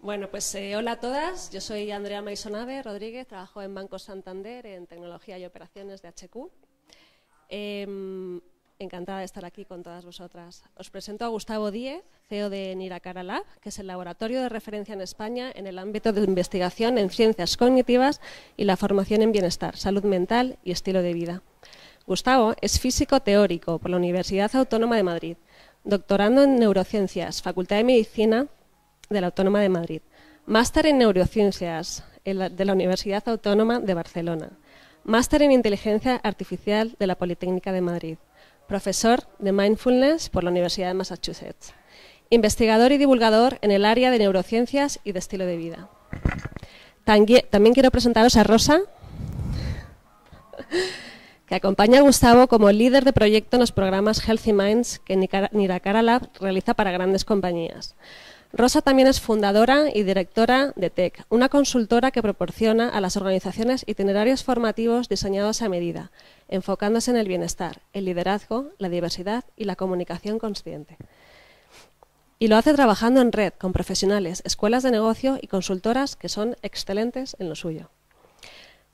Bueno, pues hola a todas. Yo soy Andrea Maisonave Rodríguez, trabajo en Banco Santander en Tecnología y Operaciones de HQ. Encantada de estar aquí con todas vosotras. Os presento a Gustavo Díez, CEO de Niracara Lab, que es el laboratorio de referencia en España en el ámbito de investigación en ciencias cognitivas y la formación en bienestar, salud mental y estilo de vida. Gustavo es físico teórico por la Universidad Autónoma de Madrid, doctorando en neurociencias, Facultad de Medicina de la Autónoma de Madrid, máster en neurociencias de la Universidad Autónoma de Barcelona, máster en inteligencia artificial de la Politécnica de Madrid, profesor de mindfulness por la Universidad de Massachusetts, investigador y divulgador en el área de neurociencias y de estilo de vida. También quiero presentaros a Rosa, que acompaña a Gustavo como líder de proyecto en los programas Healthy Minds que Niracara Lab realiza para grandes compañías. Rosa también es fundadora y directora de TEC, una consultora que proporciona a las organizaciones itinerarios formativos diseñados a medida, enfocándose en el bienestar, el liderazgo, la diversidad y la comunicación consciente. Y lo hace trabajando en red con profesionales, escuelas de negocio y consultoras que son excelentes en lo suyo.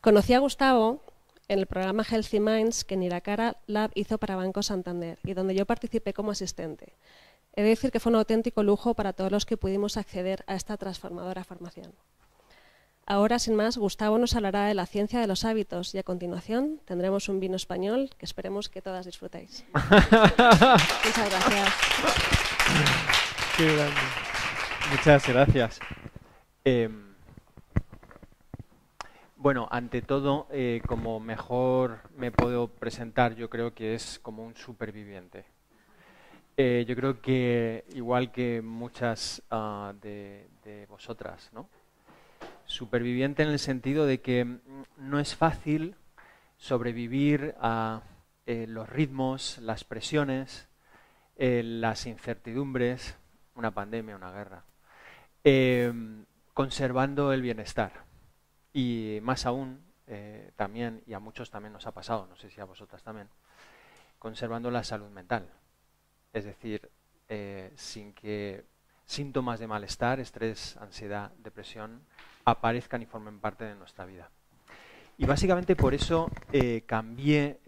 Conocí a Gustavo en el programa Healthy Minds que Niracara Lab hizo para Banco Santander y donde yo participé como asistente. He de decir que fue un auténtico lujo para todos los que pudimos acceder a esta transformadora formación. Ahora, sin más, Gustavo nos hablará de la ciencia de los hábitos y a continuación tendremos un vino español que esperemos que todas disfrutéis. Muchas gracias. Qué grande. Muchas gracias. Bueno, ante todo, como mejor me puedo presentar, yo creo que es como un superviviente. Yo creo que, igual que muchas de vosotras, ¿no? Superviviente en el sentido de que no es fácil sobrevivir a los ritmos, las presiones, las incertidumbres, una pandemia, una guerra, conservando el bienestar. Y más aún, también, y a muchos también nos ha pasado, no sé si a vosotras también, conservando la salud mental. Es decir, sin que síntomas de malestar, estrés, ansiedad, depresión aparezcan y formen parte de nuestra vida. Y básicamente por eso cambié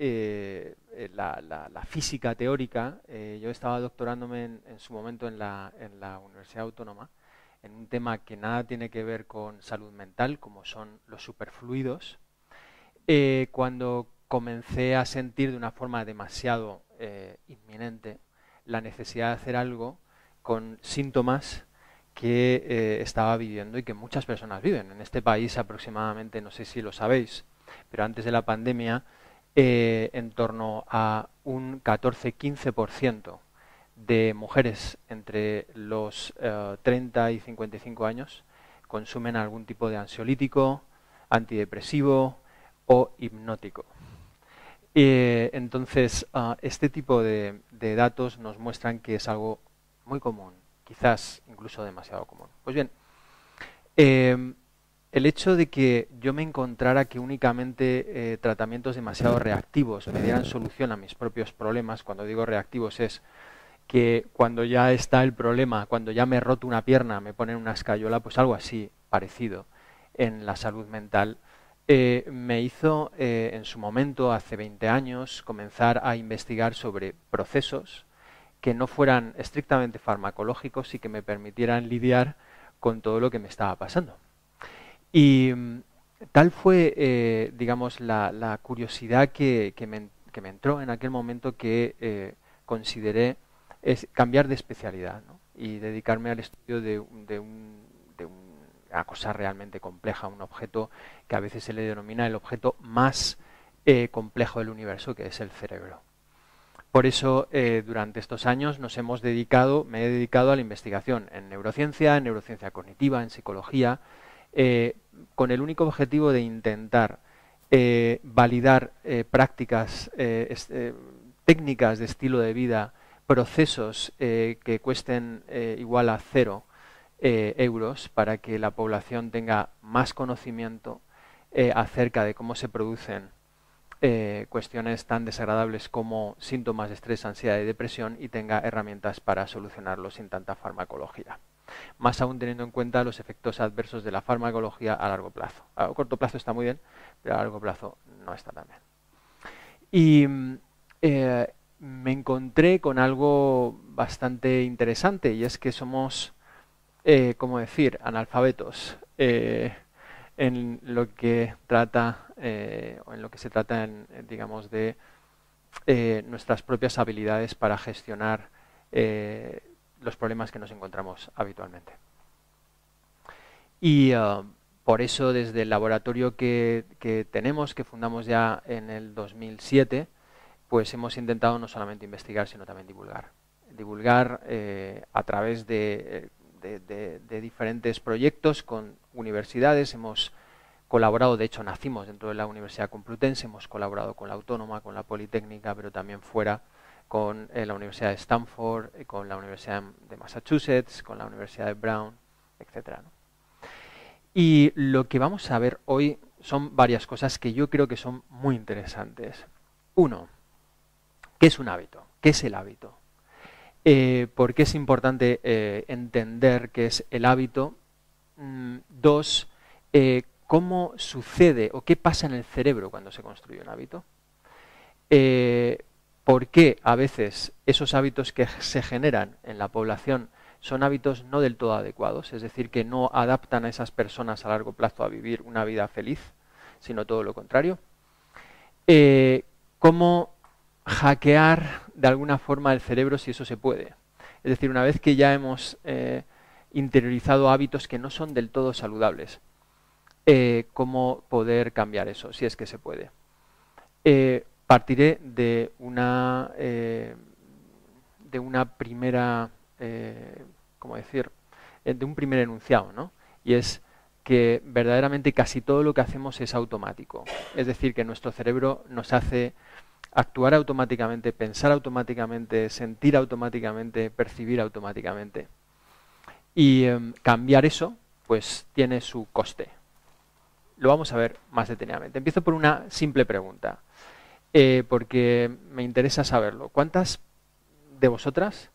la física teórica. Yo estaba doctorándome en su momento en la Universidad Autónoma en un tema que nada tiene que ver con salud mental, como son los superfluidos. Cuando comencé a sentir de una forma demasiado inminente la necesidad de hacer algo con síntomas que estaba viviendo y que muchas personas viven. En este país aproximadamente, no sé si lo sabéis, pero antes de la pandemia, en torno a un 14-15% de mujeres entre los 30 y 55 años consumen algún tipo de ansiolítico, antidepresivo o hipnótico. Entonces, este tipo de datos nos muestran que es algo muy común, quizás incluso demasiado común. Pues bien, el hecho de que yo me encontrara que únicamente tratamientos demasiado reactivos me dieran solución a mis propios problemas, cuando digo reactivos es que cuando ya está el problema, cuando ya me he roto una pierna, me ponen una escayola, pues algo así parecido en la salud mental, me hizo en su momento, hace 20 años, comenzar a investigar sobre procesos que no fueran estrictamente farmacológicos y que me permitieran lidiar con todo lo que me estaba pasando. Y tal fue, digamos, la curiosidad que me entró en aquel momento que consideré cambiar de especialidad, ¿no? Y dedicarme al estudio de una cosa realmente compleja, un objeto que a veces se le denomina el objeto más complejo del universo, que es el cerebro. Por eso, durante estos años me he dedicado a la investigación en neurociencia cognitiva, en psicología, con el único objetivo de intentar validar prácticas, técnicas de estilo de vida, procesos que cuesten igual a cero, euros para que la población tenga más conocimiento acerca de cómo se producen cuestiones tan desagradables como síntomas de estrés, ansiedad y depresión y tenga herramientas para solucionarlo sin tanta farmacología. Más aún teniendo en cuenta los efectos adversos de la farmacología a largo plazo. A corto plazo está muy bien, pero a largo plazo no está tan bien. Y me encontré con algo bastante interesante y es que somos, ¿cómo decir?, analfabetos en lo que trata, o en lo que se trata, digamos, de nuestras propias habilidades para gestionar los problemas que nos encontramos habitualmente. Y por eso desde el laboratorio que tenemos, que fundamos ya en el 2007, pues hemos intentado no solamente investigar, sino también divulgar. Divulgar a través de diferentes proyectos con universidades. Hemos colaborado, de hecho nacimos dentro de la Universidad Complutense, hemos colaborado con la Autónoma, con la Politécnica, pero también fuera con la Universidad de Stanford, con la Universidad de Massachusetts, con la Universidad de Brown, etc. Y lo que vamos a ver hoy son varias cosas que yo creo que son muy interesantes. Uno, ¿qué es un hábito? ¿Qué es el hábito? ¿Por qué es importante entender qué es el hábito? Dos, ¿cómo sucede o qué pasa en el cerebro cuando se construye un hábito? ¿Por qué a veces esos hábitos que se generan en la población son hábitos no del todo adecuados? Es decir, que no adaptan a esas personas a largo plazo a vivir una vida feliz, sino todo lo contrario. ¿Cómo hackear de alguna forma el cerebro si eso se puede? Es decir, una vez que ya hemos interiorizado hábitos que no son del todo saludables, ¿cómo poder cambiar eso, si es que se puede? Partiré de una primera, ¿cómo decir?, de un primer enunciado, ¿no? Y es que verdaderamente casi todo lo que hacemos es automático. Es decir, que nuestro cerebro nos hace actuar automáticamente, pensar automáticamente, sentir automáticamente, percibir automáticamente. Y cambiar eso, pues tiene su coste. Lo vamos a ver más detenidamente. Empiezo por una simple pregunta, porque me interesa saberlo. ¿Cuántas de vosotras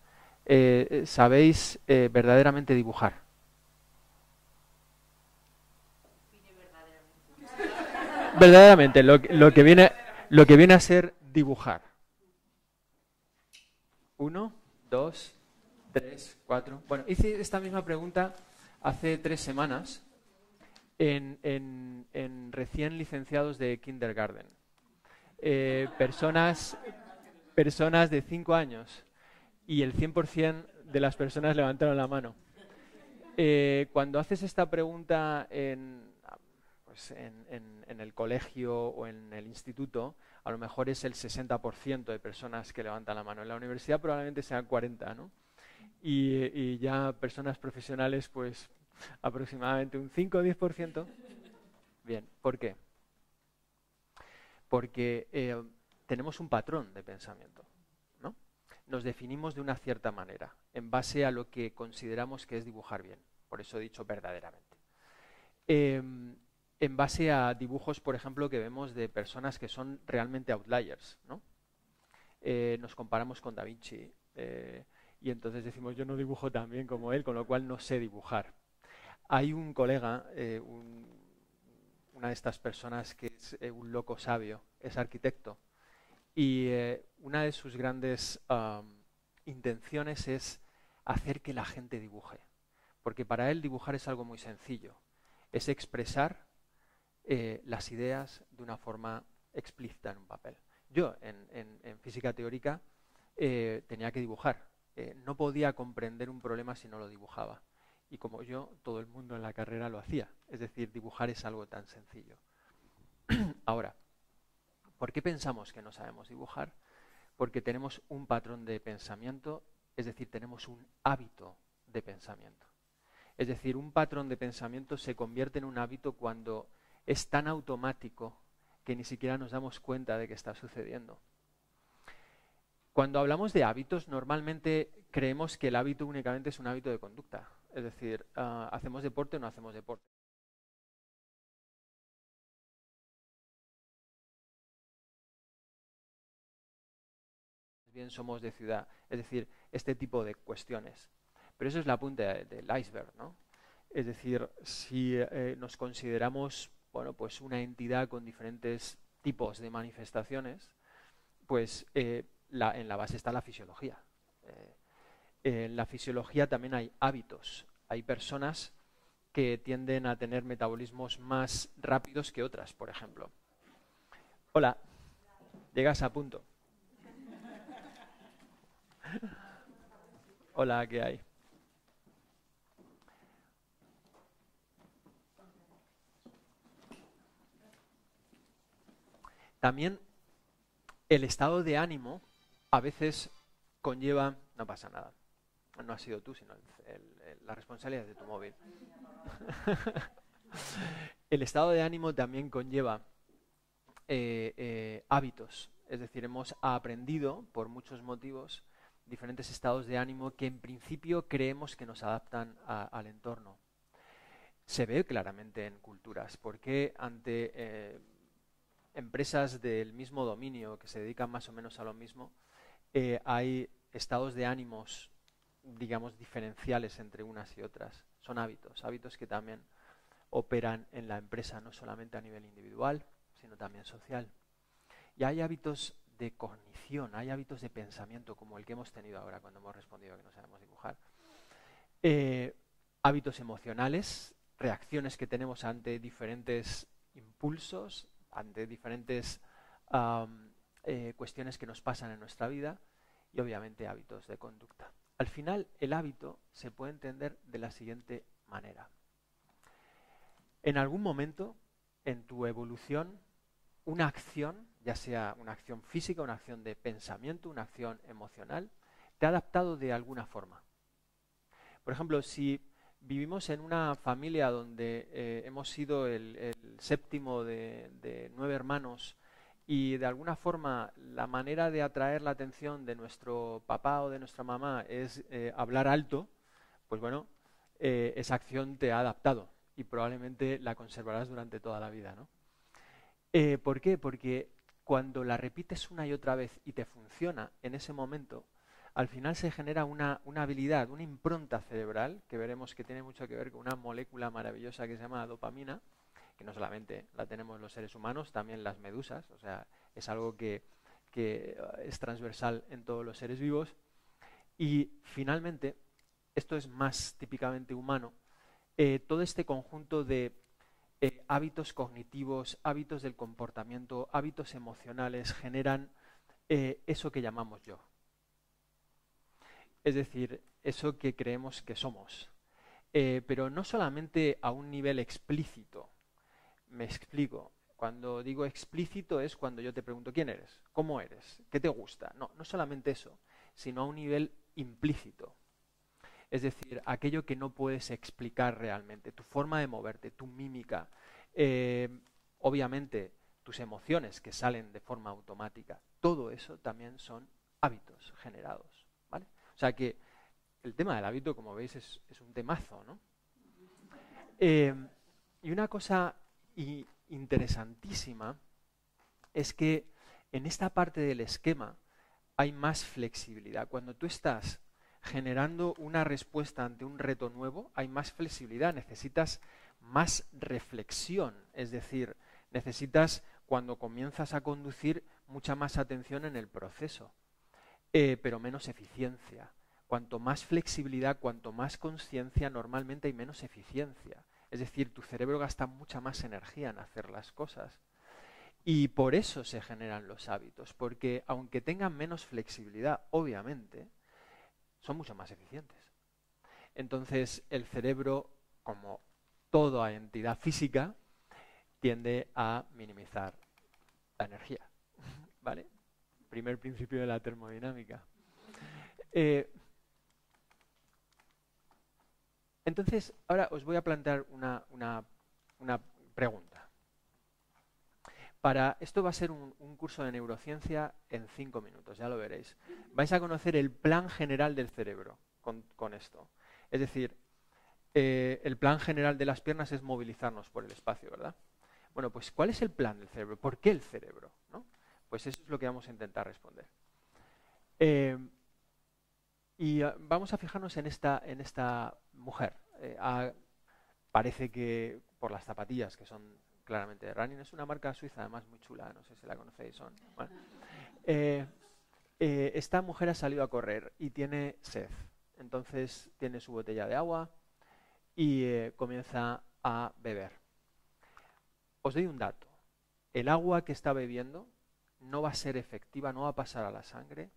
sabéis verdaderamente dibujar? Verdaderamente, lo que viene a ser dibujar. 1, 2, 3, 4. Bueno, hice esta misma pregunta hace 3 semanas en recién licenciados de kindergarten. Personas de 5 años y el 100% de las personas levantaron la mano. Cuando haces esta pregunta en el colegio o en el instituto, a lo mejor es el 60% de personas que levantan la mano. En la universidad probablemente sean 40, ¿no? Y ya personas profesionales, pues aproximadamente un 5 o 10%. Bien, ¿por qué? Porque tenemos un patrón de pensamiento, ¿no? Nos definimos de una cierta manera, en base a lo que consideramos que es dibujar bien. Por eso he dicho verdaderamente. En base a dibujos, por ejemplo, que vemos de personas que son realmente outliers, ¿no? Nos comparamos con Da Vinci y entonces decimos, yo no dibujo tan bien como él, con lo cual no sé dibujar. Hay un colega, una de estas personas que es un loco sabio, es arquitecto, y una de sus grandes intenciones es hacer que la gente dibuje, porque para él dibujar es algo muy sencillo, es expresar las ideas de una forma explícita en un papel. Yo en física teórica tenía que dibujar, no podía comprender un problema si no lo dibujaba. Y como yo, todo el mundo en la carrera lo hacía. Es decir, dibujar es algo tan sencillo. Ahora, ¿por qué pensamos que no sabemos dibujar? Porque tenemos un patrón de pensamiento, es decir, tenemos un hábito de pensamiento. Es decir, un patrón de pensamiento se convierte en un hábito cuando es tan automático que ni siquiera nos damos cuenta de que está sucediendo. Cuando hablamos de hábitos, normalmente creemos que el hábito únicamente es un hábito de conducta. Es decir, ¿hacemos deporte o no hacemos deporte? Bien, somos de ciudad. Es decir, este tipo de cuestiones. Pero eso es la punta del iceberg, ¿no? Es decir, si nos consideramos, bueno, pues una entidad con diferentes tipos de manifestaciones, pues en la base está la fisiología. En la fisiología también hay hábitos. Hay personas que tienden a tener metabolismos más rápidos que otras, por ejemplo. Hola, llegas a punto. Hola, ¿qué hay? También el estado de ánimo a veces conlleva, no pasa nada, no has sido tú, sino la responsabilidad de tu móvil. El estado de ánimo también conlleva hábitos, es decir, hemos aprendido por muchos motivos diferentes estados de ánimo que en principio creemos que nos adaptan al entorno. Se ve claramente en culturas, porque ante empresas del mismo dominio que se dedican más o menos a lo mismo, hay estados de ánimos, digamos, diferenciales entre unas y otras. Son hábitos que también operan en la empresa, no solamente a nivel individual, sino también social. Y hay hábitos de cognición, hay hábitos de pensamiento, como el que hemos tenido ahora cuando hemos respondido que no sabemos dibujar. Hábitos emocionales, reacciones que tenemos ante diferentes impulsos, ante diferentes cuestiones que nos pasan en nuestra vida, y obviamente hábitos de conducta. Al final, el hábito se puede entender de la siguiente manera. En algún momento, en tu evolución, una acción, ya sea una acción física, una acción de pensamiento, una acción emocional, te ha adaptado de alguna forma. Por ejemplo, si vivimos en una familia donde hemos sido el séptimo de 9 hermanos y de alguna forma la manera de atraer la atención de nuestro papá o de nuestra mamá es hablar alto, pues bueno, esa acción te ha adaptado y probablemente la conservarás durante toda la vida, ¿no? ¿Por qué? Porque cuando la repites una y otra vez y te funciona en ese momento, al final se genera una habilidad, una impronta cerebral, que veremos que tiene mucho que ver con una molécula maravillosa que se llama dopamina, que no solamente la tenemos los seres humanos, también las medusas, o sea, es algo que es transversal en todos los seres vivos. Y finalmente, esto es más típicamente humano, todo este conjunto de hábitos cognitivos, hábitos del comportamiento, hábitos emocionales generan eso que llamamos yo. Es decir, eso que creemos que somos. Pero no solamente a un nivel explícito. Me explico. Cuando digo explícito es cuando yo te pregunto ¿quién eres? ¿Cómo eres? ¿Qué te gusta? No, no solamente eso, sino a un nivel implícito. Es decir, aquello que no puedes explicar realmente, tu forma de moverte, tu mímica, obviamente tus emociones que salen de forma automática, todo eso también son hábitos generados, ¿vale? O sea que el tema del hábito, como veis, es un temazo, ¿no? Y una cosa interesantísima es que en esta parte del esquema hay más flexibilidad. Cuando tú estás generando una respuesta ante un reto nuevo, hay más flexibilidad, necesitas más reflexión, es decir, necesitas cuando comienzas a conducir mucha más atención en el proceso, pero menos eficiencia. Cuanto más flexibilidad, cuanto más conciencia, normalmente hay menos eficiencia. Es decir, tu cerebro gasta mucha más energía en hacer las cosas. Y por eso se generan los hábitos, porque aunque tengan menos flexibilidad, obviamente, son mucho más eficientes. Entonces, el cerebro, como toda entidad física, tiende a minimizar la energía. ¿Vale? Primer principio de la termodinámica. Entonces, ahora os voy a plantear una pregunta. Esto va a ser un curso de neurociencia en 5 minutos, ya lo veréis. Vais a conocer el plan general del cerebro con esto. Es decir, el plan general de las piernas es movilizarnos por el espacio, ¿verdad? Bueno, pues ¿cuál es el plan del cerebro? ¿Por qué el cerebro? ¿No? Pues eso es lo que vamos a intentar responder. Vamos a fijarnos en esta mujer. Parece que por las zapatillas, que son claramente de running, es una marca suiza además muy chula, no sé si la conocéis. Bueno. Esta mujer ha salido a correr y tiene sed. Entonces tiene su botella de agua y comienza a beber. Os doy un dato. El agua que está bebiendo no va a ser efectiva, no va a pasar a la sangre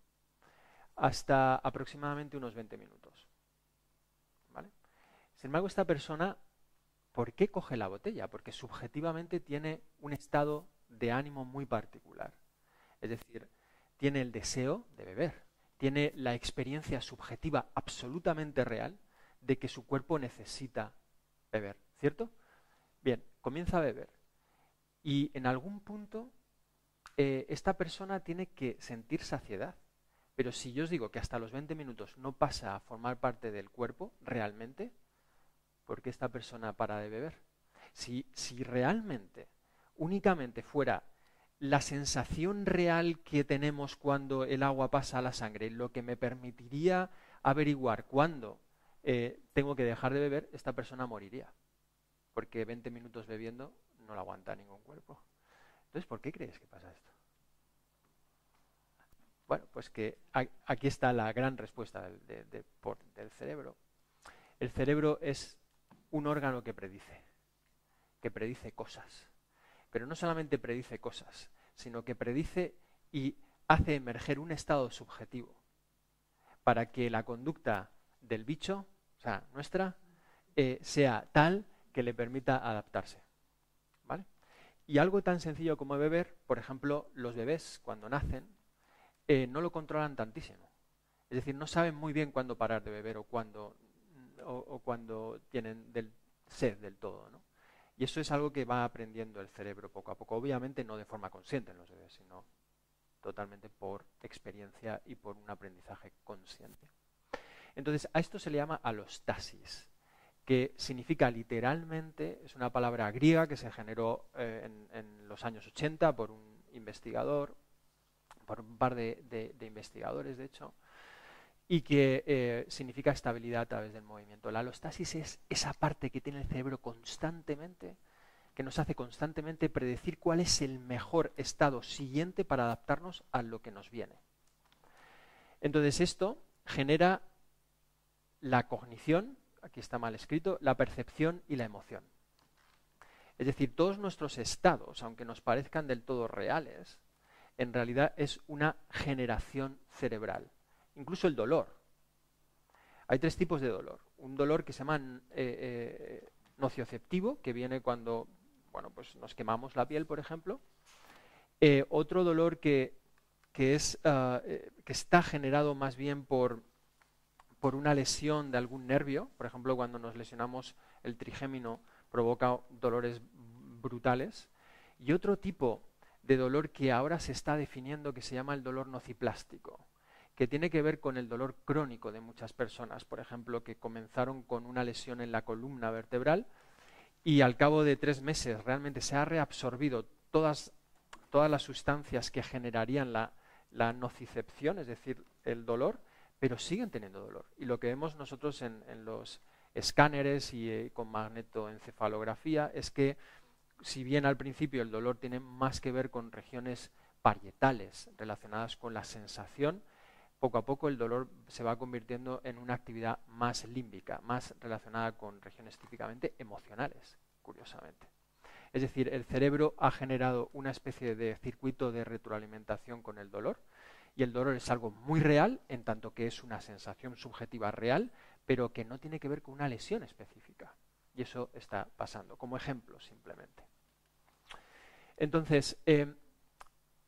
hasta aproximadamente unos 20 minutos. ¿Vale? Sin embargo, esta persona, ¿por qué coge la botella? Porque subjetivamente tiene un estado de ánimo muy particular. Es decir, tiene el deseo de beber, tiene la experiencia subjetiva absolutamente real de que su cuerpo necesita beber, ¿cierto? Bien, comienza a beber y en algún punto esta persona tiene que sentir saciedad, pero si yo os digo que hasta los 20 minutos no pasa a formar parte del cuerpo realmente, ¿por qué esta persona para de beber? Si realmente, únicamente fuera la sensación real que tenemos cuando el agua pasa a la sangre, lo que me permitiría averiguar cuándo tengo que dejar de beber, esta persona moriría. Porque 20 minutos bebiendo no la aguanta ningún cuerpo. Entonces, ¿por qué crees que pasa esto? Bueno, pues que aquí está la gran respuesta del cerebro. El cerebro es un órgano que predice cosas. Pero no solamente predice cosas, sino que predice y hace emerger un estado subjetivo para que la conducta del bicho, o sea, nuestra, sea tal que le permita adaptarse. ¿Vale? Y algo tan sencillo como beber, por ejemplo, los bebés cuando nacen no lo controlan tantísimo. Es decir, no saben muy bien cuándo parar de beber o cuándo tienen sed del todo, ¿no? Y eso es algo que va aprendiendo el cerebro poco a poco. Obviamente no de forma consciente en los bebés, sino totalmente por experiencia y por un aprendizaje consciente. Entonces, a esto se le llama alostasis, que significa literalmente, es una palabra griega que se generó en los años 80 por un investigador, por un par de investigadores, de hecho, y que significa estabilidad a través del movimiento. La alostasis es esa parte que tiene el cerebro constantemente, que nos hace constantemente predecir cuál es el mejor estado siguiente para adaptarnos a lo que nos viene. Entonces esto genera la cognición, aquí está mal escrito, la percepción y la emoción. Es decir, todos nuestros estados, aunque nos parezcan del todo reales, en realidad es una generación cerebral. Incluso el dolor. Hay tres tipos de dolor. Un dolor que se llama nocioceptivo, que viene cuando pues nos quemamos la piel, por ejemplo. Otro dolor que está generado más bien por una lesión de algún nervio. Por ejemplo, cuando nos lesionamos el trigémino provoca dolores brutales. Y otro tipo de dolor que ahora se está definiendo que se llama el dolor nociplástico, que tiene que ver con el dolor crónico de muchas personas, por ejemplo, que comenzaron con una lesión en la columna vertebral y al cabo de 3 meses realmente se ha reabsorbido todas las sustancias que generarían la nocicepción, es decir, el dolor, pero siguen teniendo dolor. Y lo que vemos nosotros en los escáneres y con magnetoencefalografía es que, si bien al principio el dolor tiene más que ver con regiones parietales relacionadas con la sensación, poco a poco el dolor se va convirtiendo en una actividad más límbica, más relacionada con regiones típicamente emocionales, curiosamente. Es decir, el cerebro ha generado una especie de circuito de retroalimentación con el dolor, y el dolor es algo muy real, en tanto que es una sensación subjetiva real, pero que no tiene que ver con una lesión específica. Y eso está pasando, como ejemplo simplemente. Entonces,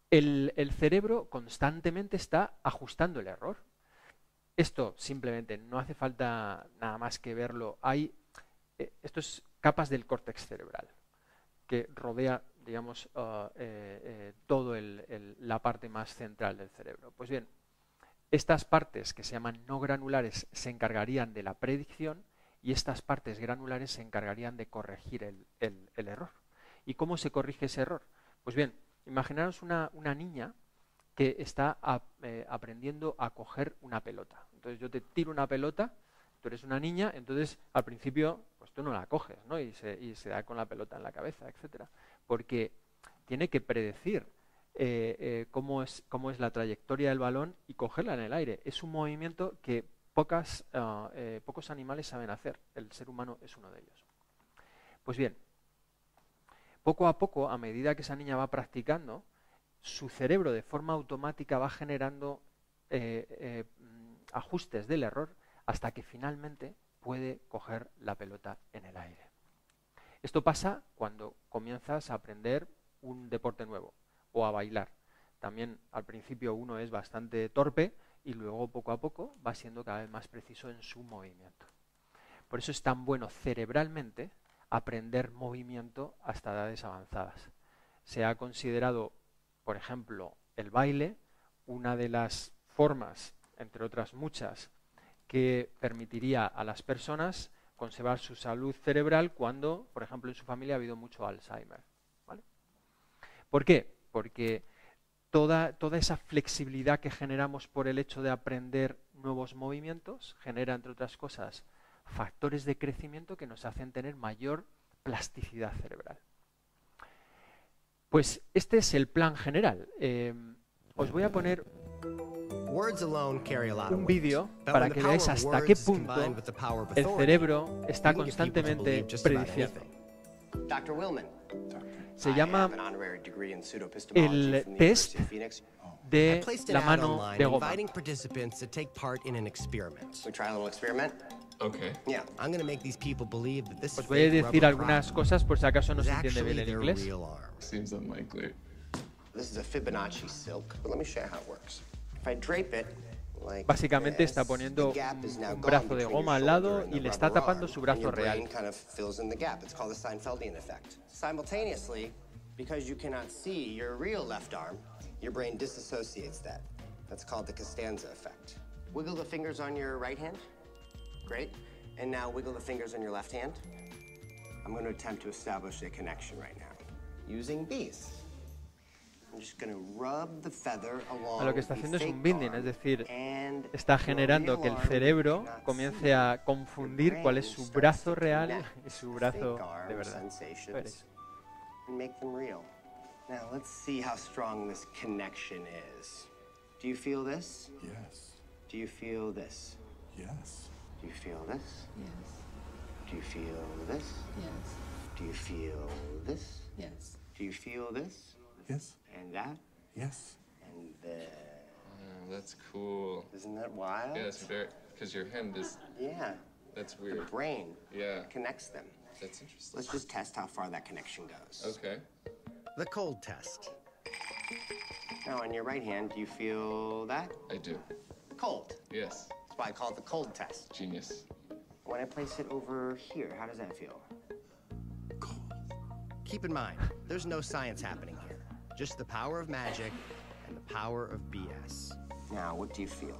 el cerebro constantemente está ajustando el error. Esto simplemente no hace falta nada más que verlo. Esto es capas del córtex cerebral que rodea, digamos, todo la parte más central del cerebro. Pues bien, estas partes que se llaman no granulares se encargarían de la predicción y estas partes granulares se encargarían de corregir el error. ¿Y cómo se corrige ese error? Pues bien, imaginaros una niña que está aprendiendo a coger una pelota. Entonces yo te tiro una pelota, tú eres una niña, entonces al principio pues tú no la coges, ¿no? Y se da con la pelota en la cabeza, etcétera, porque tiene que predecir cómo es la trayectoria del balón y cogerla en el aire. Es un movimiento que pocos animales saben hacer. El ser humano es uno de ellos. Pues bien, poco a poco, a medida que esa niña va practicando, su cerebro de forma automática va generando ajustes del error hasta que finalmente puede coger la pelota en el aire. Esto pasa cuando comienzas a aprender un deporte nuevo o a bailar. También al principio uno es bastante torpe y luego poco a poco va siendo cada vez más preciso en su movimiento. Por eso es tan bueno cerebralmente aprender movimiento hasta edades avanzadas. Se ha considerado, por ejemplo, el baile una de las formas, entre otras muchas, que permitiría a las personas conservar su salud cerebral cuando, por ejemplo, en su familia ha habido mucho Alzheimer. ¿Vale? ¿Por qué? Porque toda esa flexibilidad que generamos por el hecho de aprender nuevos movimientos genera, entre otras cosas, factores de crecimiento que nos hacen tener mayor plasticidad cerebral. Pues este es el plan general. Os voy a poner un vídeo para que veáis hasta qué punto el cerebro está constantemente prediciendo. Se llama el test de la mano de goma. Os voy a decir algunas cosas por si acaso no se entiende bien el inglés. Básicamente está poniendo un brazo de goma al lado y le está tapando su brazo real. Because you cannot see your real left arm, your brain disassociates that. That's called the Costanza effect. Wiggle the fingers on your right hand. Great. And now wiggle the fingers on your left hand. I'm going to attempt to establish a connection right now using bees. I'm just going to rub the feather along. Lo que está haciendo es un binding, es decir, está generando que el cerebro comience a confundir cuál es su brazo real y su brazo de verdad. And make them real. Now, let's see how strong this connection is. Do you feel this? Yes. Do you feel this? Yes. Do you feel this? Yes. Do you feel this? Yes. Do you feel this? Yes. Do you feel this? Yes. And that? Yes. And then... Oh, that's cool. Isn't that wild? Yeah, it's very... Because your hand is... Yeah. That's The weird. brain connects them. That's interesting. Let's just test how far that connection goes. Okay. The cold test. Now, on your right hand, do you feel that? I do. Cold. Yes. That's why I call it the cold test. Genius. When I place it over here, how does that feel? Cold. Keep in mind, there's no science happening here. Just the power of magic and the power of BS. Now, what do you feel?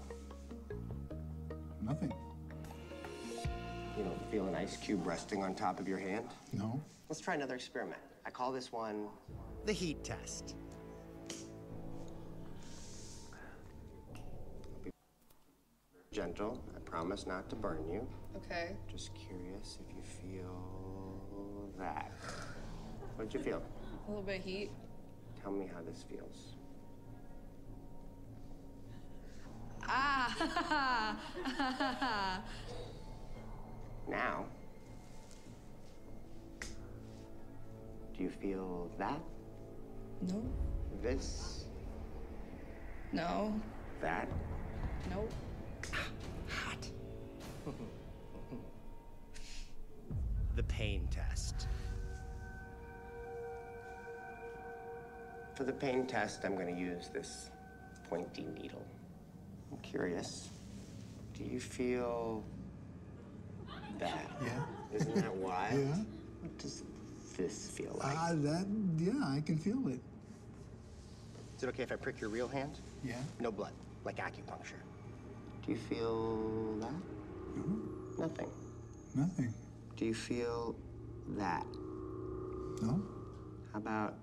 Nothing. You don't feel an ice cube resting on top of your hand? No. Let's try another experiment. I call this one the heat test. Be gentle. I promise not to burn you. Okay. Just curious if you feel that. What'd you feel? A little bit of heat. Tell me how this feels. Ah! Now, do you feel that? No. This? No. That? Nope. Hot. The pain test. For the pain test, I'm going to use this pointy needle. I'm curious. Do you feel that? Yeah. Isn't that wild? Yeah. What does this feel like? Yeah, I can feel it. Is it okay if I prick your real hand? Yeah. No blood, like acupuncture. Do you feel that? Mm-hmm. Nothing. Nothing. Do you feel that? No? How about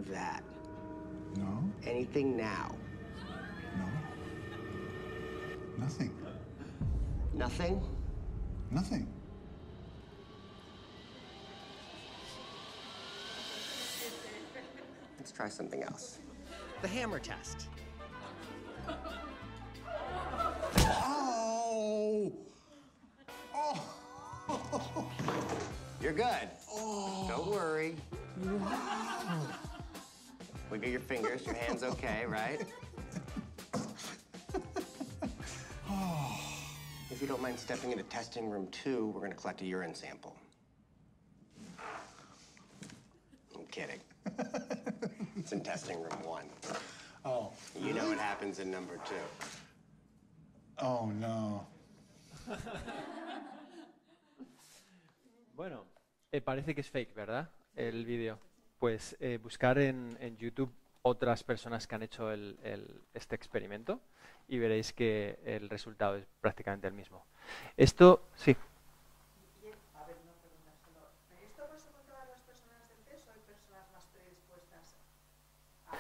that? No? Anything now? No? Nothing. Nothing? Nothing. Let's try something else. The hammer test. Oh! Oh! You're good. Don't worry. Wiggle your fingers. Your hand's okay, right? If you don't mind stepping into testing room 2, we're going to collect a urine sample. I'm kidding. It's in testing room 1. Oh. You know what happens in number 2. Oh, no. Bueno, parece que es fake, ¿verdad? El vídeo. Pues buscar en YouTube otras personas que han hecho este experimento y veréis que el resultado es prácticamente el mismo. Esto, sí. A ver, no preguntárselo. ¿Esto pasa con todas las personas del test o hay personas más predispuestas a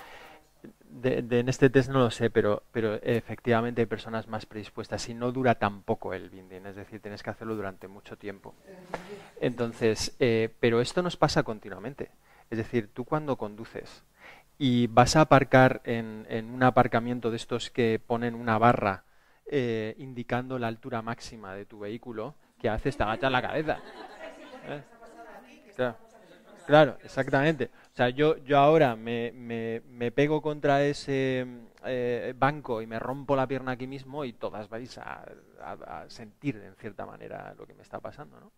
esto? En este test no lo sé, pero efectivamente hay personas más predispuestas y no dura tampoco el binding, es decir, tienes que hacerlo durante mucho tiempo. Entonces, pero esto nos pasa continuamente. Es decir, tú cuando conduces y vas a aparcar en un aparcamiento de estos que ponen una barra indicando la altura máxima de tu vehículo, ¿qué haces? Te agachas la cabeza. Claro, exactamente. O sea, yo ahora me pego contra ese banco y me rompo la pierna aquí mismo y todas vais a sentir en cierta manera lo que me está pasando, ¿no?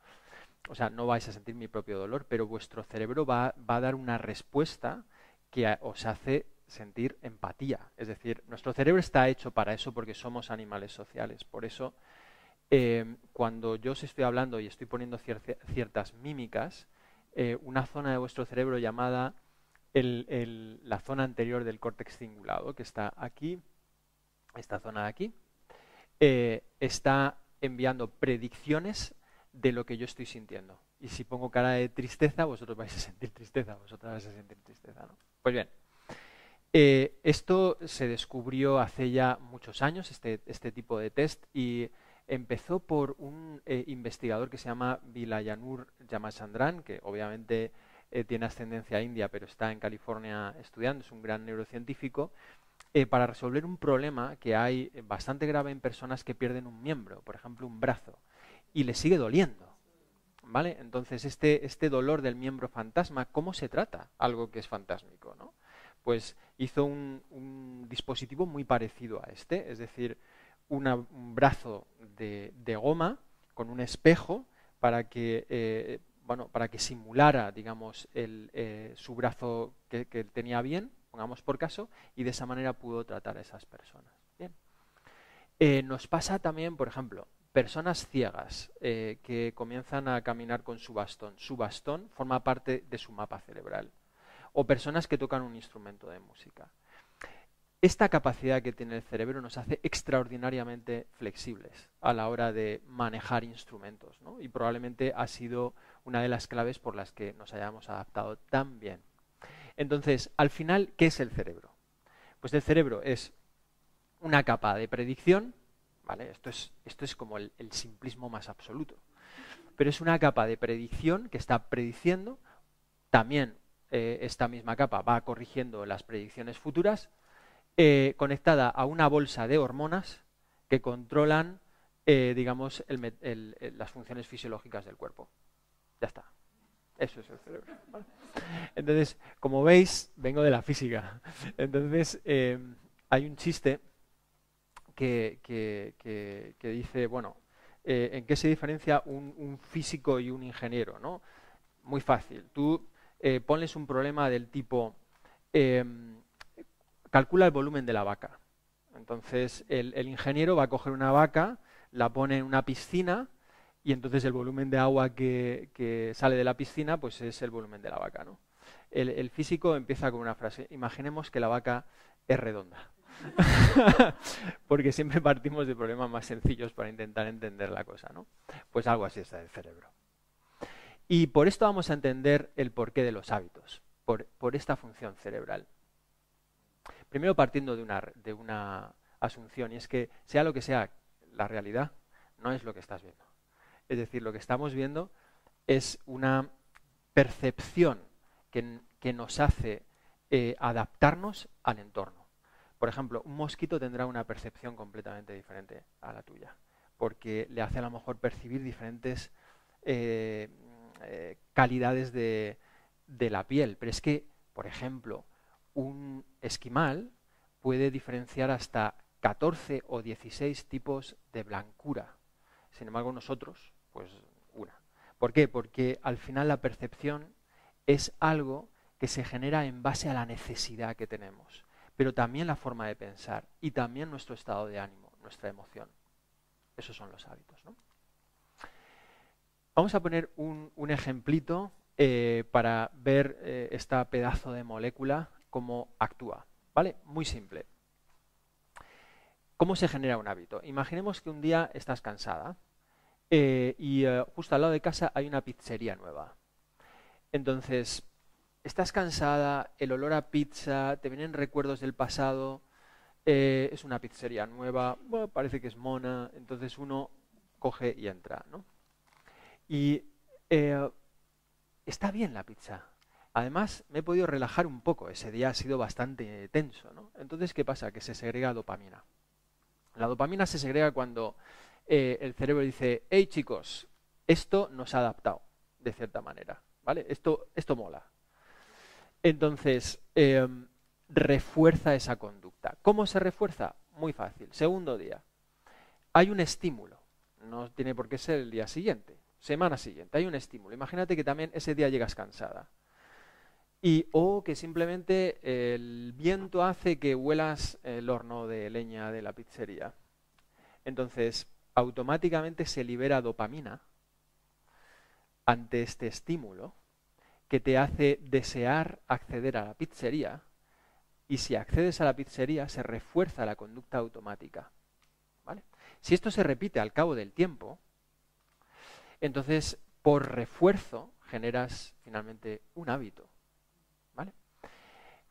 O sea, no vais a sentir mi propio dolor, pero vuestro cerebro va a dar una respuesta que os hace sentir empatía. Es decir, nuestro cerebro está hecho para eso porque somos animales sociales. Por eso, cuando yo os estoy hablando y estoy poniendo ciertas mímicas, una zona de vuestro cerebro llamada la zona anterior del córtex cingulado, que está aquí, esta zona de aquí, está enviando predicciones de lo que yo estoy sintiendo. Y si pongo cara de tristeza, vosotros vais a sentir tristeza, vosotras vais a sentir tristeza, ¿no? Pues bien, esto se descubrió hace ya muchos años, este tipo de test, y empezó por un investigador que se llama Vilayanur Ramachandran, que obviamente tiene ascendencia india, pero está en California estudiando, es un gran neurocientífico, para resolver un problema que hay bastante grave en personas que pierden un miembro, por ejemplo un brazo, y le sigue doliendo, ¿vale? Entonces, este dolor del miembro fantasma, ¿cómo se trata algo que es fantásmico, ¿no? Pues hizo un dispositivo muy parecido a este, es decir, un brazo de goma con un espejo para que, para que simulara, digamos, su brazo que tenía bien, pongamos por caso, y de esa manera pudo tratar a esas personas. Bien. Nos pasa también, por ejemplo, personas ciegas que comienzan a caminar con su bastón. Su bastón forma parte de su mapa cerebral. O personas que tocan un instrumento de música. Esta capacidad que tiene el cerebro nos hace extraordinariamente flexibles a la hora de manejar instrumentos, ¿no? Y probablemente ha sido una de las claves por las que nos hayamos adaptado tan bien. Entonces, al final, ¿qué es el cerebro? Pues el cerebro es una capa de predicción, ¿vale? Esto es como el simplismo más absoluto. Pero es una capa de predicción que está prediciendo, también esta misma capa va corrigiendo las predicciones futuras, conectada a una bolsa de hormonas que controlan, digamos, las funciones fisiológicas del cuerpo. Ya está. Eso es el cerebro, ¿vale? Entonces, como veis, vengo de la física. Entonces, hay un chiste que dice, bueno, ¿en qué se diferencia un físico y un ingeniero, ¿no? Muy fácil. Tú ponles un problema del tipo, calcula el volumen de la vaca. Entonces, el ingeniero va a coger una vaca, la pone en una piscina y entonces el volumen de agua que sale de la piscina pues es el volumen de la vaca, ¿no? El físico empieza con una frase, imaginemos que la vaca es redonda. Porque siempre partimos de problemas más sencillos para intentar entender la cosa, ¿no? Pues algo así está el cerebro. Y por esto vamos a entender el porqué de los hábitos, por esta función cerebral. Primero partiendo de una asunción, y es que sea lo que sea la realidad, no es lo que estás viendo. Es decir, lo que estamos viendo es una percepción que nos hace adaptarnos al entorno. Por ejemplo, un mosquito tendrá una percepción completamente diferente a la tuya, porque le hace a lo mejor percibir diferentes calidades de la piel. Pero es que, por ejemplo, un esquimal puede diferenciar hasta 14 o 16 tipos de blancura. Sin embargo, nosotros, pues una. ¿Por qué? Porque al final la percepción es algo que se genera en base a la necesidad que tenemos, pero también la forma de pensar y también nuestro estado de ánimo, nuestra emoción. Esos son los hábitos, ¿no? Vamos a poner un ejemplito para ver esta pedazo de molécula cómo actúa, ¿vale? Muy simple. ¿Cómo se genera un hábito? Imaginemos que un día estás cansada y justo al lado de casa hay una pizzería nueva. Entonces, estás cansada, el olor a pizza, te vienen recuerdos del pasado, es una pizzería nueva, bueno, parece que es mona, entonces uno coge y entra, ¿no? Y está bien la pizza. Además, me he podido relajar un poco, ese día ha sido bastante tenso, ¿no? Entonces, ¿qué pasa? Que se segrega dopamina. La dopamina se segrega cuando el cerebro dice, hey chicos, esto nos ha adaptado, de cierta manera, ¿vale? Esto mola. Entonces, refuerza esa conducta. ¿Cómo se refuerza? Muy fácil. Segundo día. Hay un estímulo. No tiene por qué ser el día siguiente. Semana siguiente. Hay un estímulo. Imagínate que también ese día llegas cansada. O que simplemente el viento hace que huelas el horno de leña de la pizzería. Entonces, automáticamente se libera dopamina ante este estímulo que te hace desear acceder a la pizzería, y si accedes a la pizzería se refuerza la conducta automática, ¿vale? Si esto se repite al cabo del tiempo, entonces por refuerzo generas finalmente un hábito, ¿vale?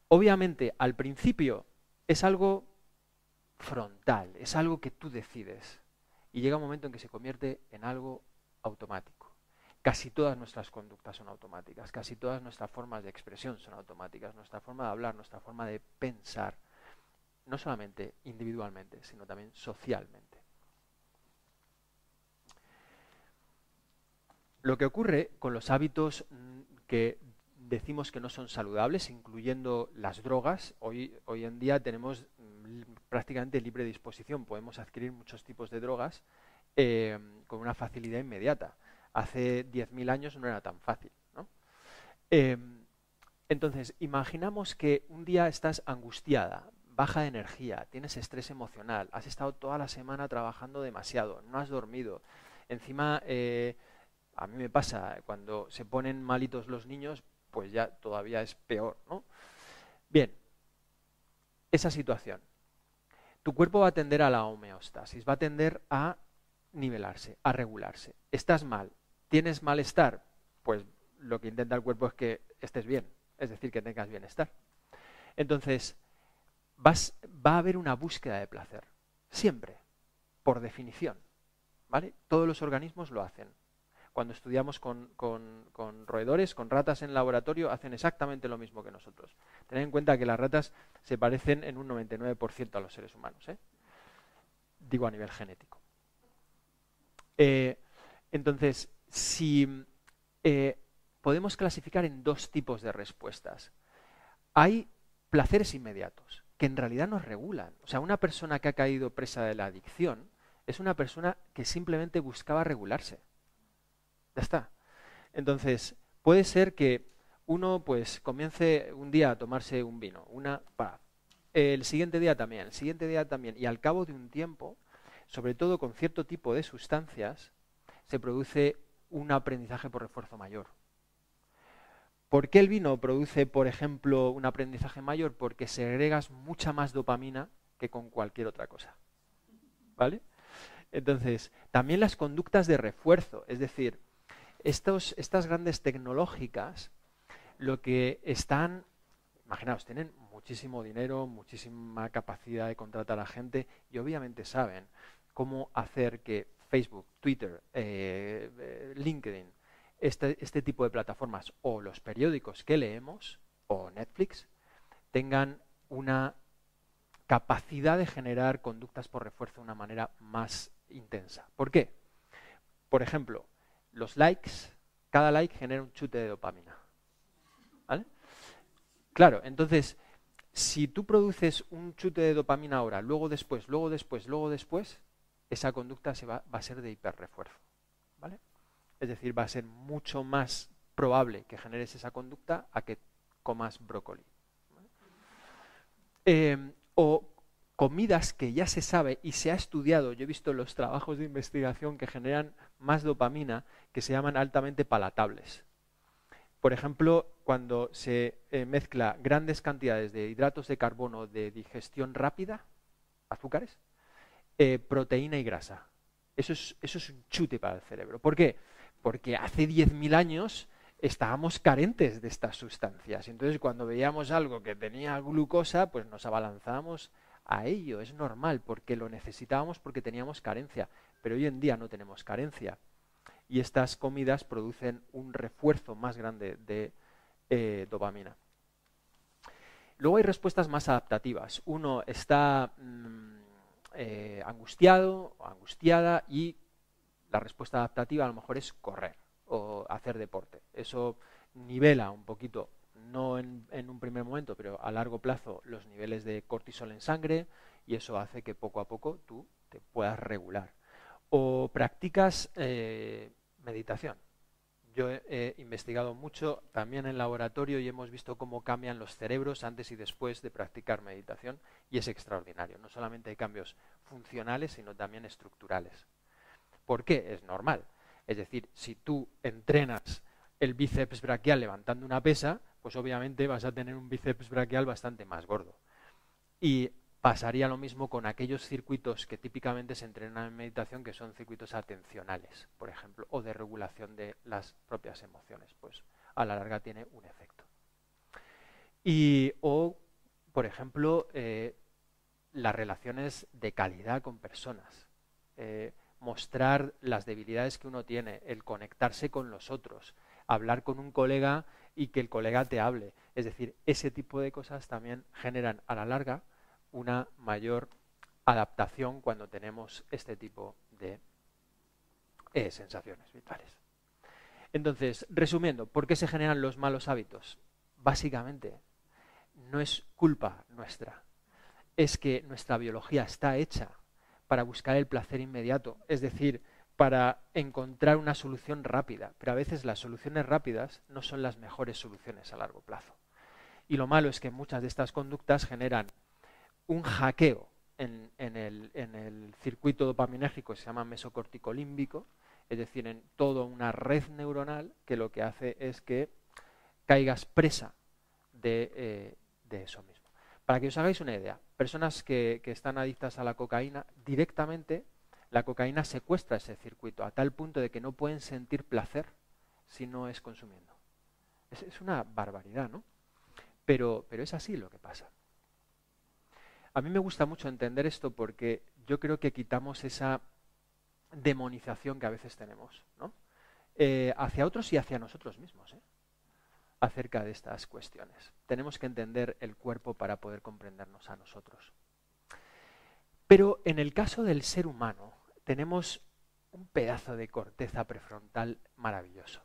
Obviamente al principio es algo frontal, es algo que tú decides, y llega un momento en que se convierte en algo automático. Casi todas nuestras conductas son automáticas, casi todas nuestras formas de expresión son automáticas, nuestra forma de hablar, nuestra forma de pensar, no solamente individualmente, sino también socialmente. Lo que ocurre con los hábitos que decimos que no son saludables, incluyendo las drogas, hoy en día tenemos prácticamente libre disposición, podemos adquirir muchos tipos de drogas con una facilidad inmediata. Hace 10.000 años no era tan fácil, ¿no? Entonces, imaginamos que un día estás angustiada, baja de energía, tienes estrés emocional, has estado toda la semana trabajando demasiado, no has dormido. Encima, a mí me pasa, cuando se ponen malitos los niños, pues ya todavía es peor, ¿no? Bien, esa situación. Tu cuerpo va a tender a la homeostasis, va a tender a nivelarse, a regularse. Estás mal, tienes malestar, pues lo que intenta el cuerpo es que estés bien, es decir, que tengas bienestar. Entonces, va a haber una búsqueda de placer, siempre, por definición, ¿vale? Todos los organismos lo hacen. Cuando estudiamos con roedores, con ratas en laboratorio, hacen exactamente lo mismo que nosotros. Tened en cuenta que las ratas se parecen en un 99% a los seres humanos, ¿eh? Digo a nivel genético. Entonces, si podemos clasificar en dos tipos de respuestas. Hay placeres inmediatos, que en realidad nos regulan. O sea, una persona que ha caído presa de la adicción es una persona que simplemente buscaba regularse. Ya está. Entonces, puede ser que uno pues comience un día a tomarse un vino, el siguiente día también, y al cabo de un tiempo, sobre todo con cierto tipo de sustancias, se produce un aprendizaje por refuerzo mayor. ¿Por qué el vino produce, por ejemplo, un aprendizaje mayor? Porque segregas mucha más dopamina que con cualquier otra cosa. ¿Vale? Entonces, también las conductas de refuerzo, es decir, estas grandes tecnológicas, lo que están, imaginaos, tienen muchísimo dinero, muchísima capacidad de contratar a gente y obviamente saben cómo hacer que Facebook, Twitter, LinkedIn, este tipo de plataformas o los periódicos que leemos o Netflix tengan una capacidad de generar conductas por refuerzo de una manera más intensa. ¿Por qué? Por ejemplo, los likes, cada like genera un chute de dopamina. ¿Vale? Claro, entonces, si tú produces un chute de dopamina ahora, luego después, esa conducta va a ser de hiperrefuerzo. ¿Vale? Es decir, va a ser mucho más probable que generes esa conducta a que comas brócoli. ¿Vale? O comidas que ya se sabe y se ha estudiado, yo he visto los trabajos de investigación que generan más dopamina, que se llaman altamente palatables. Por ejemplo, cuando se mezcla grandes cantidades de hidratos de carbono de digestión rápida, azúcares, proteína y grasa. Eso es un chute para el cerebro. ¿Por qué? Porque hace 10.000 años estábamos carentes de estas sustancias. Entonces, cuando veíamos algo que tenía glucosa, pues nos abalanzábamos a ello. Es normal, porque lo necesitábamos porque teníamos carencia. Pero hoy en día no tenemos carencia. Y estas comidas producen un refuerzo más grande de dopamina. Luego hay respuestas más adaptativas. Uno está angustiado o angustiada y la respuesta adaptativa a lo mejor es correr o hacer deporte. Eso nivela un poquito, no en un primer momento, pero a largo plazo, los niveles de cortisol en sangre y eso hace que poco a poco tú te puedas regular. O practicas meditación. Yo he investigado mucho también en laboratorio y hemos visto cómo cambian los cerebros antes y después de practicar meditación y es extraordinario. No solamente hay cambios funcionales, sino también estructurales. ¿Por qué? Es normal. Es decir, si tú entrenas el bíceps braquial levantando una pesa, pues obviamente vas a tener un bíceps braquial bastante más gordo. Y pasaría lo mismo con aquellos circuitos que típicamente se entrenan en meditación, que son circuitos atencionales, por ejemplo, o de regulación de las propias emociones. Pues a la larga tiene un efecto. O, por ejemplo, las relaciones de calidad con personas. Mostrar las debilidades que uno tiene, el conectarse con los otros, hablar con un colega y que el colega te hable. Es decir, ese tipo de cosas también generan a la larga una mayor adaptación cuando tenemos este tipo de sensaciones vitales. Entonces, resumiendo, ¿por qué se generan los malos hábitos? Básicamente, no es culpa nuestra, es que nuestra biología está hecha para buscar el placer inmediato, es decir, para encontrar una solución rápida, pero a veces las soluciones rápidas no son las mejores soluciones a largo plazo. Y lo malo es que muchas de estas conductas generan un hackeo en el circuito dopaminérgico que se llama mesocorticolímbico, es decir, en toda una red neuronal que lo que hace es que caigas presa de eso mismo. Para que os hagáis una idea, personas que están adictas a la cocaína, directamente la cocaína secuestra ese circuito a tal punto de que no pueden sentir placer si no es consumiendo. Es una barbaridad, ¿no? Pero es así lo que pasa. A mí me gusta mucho entender esto porque yo creo que quitamos esa demonización que a veces tenemos, ¿no? Hacia otros y hacia nosotros mismos, acerca de estas cuestiones. Tenemos que entender el cuerpo para poder comprendernos a nosotros. Pero en el caso del ser humano tenemos un pedazo de corteza prefrontal maravilloso.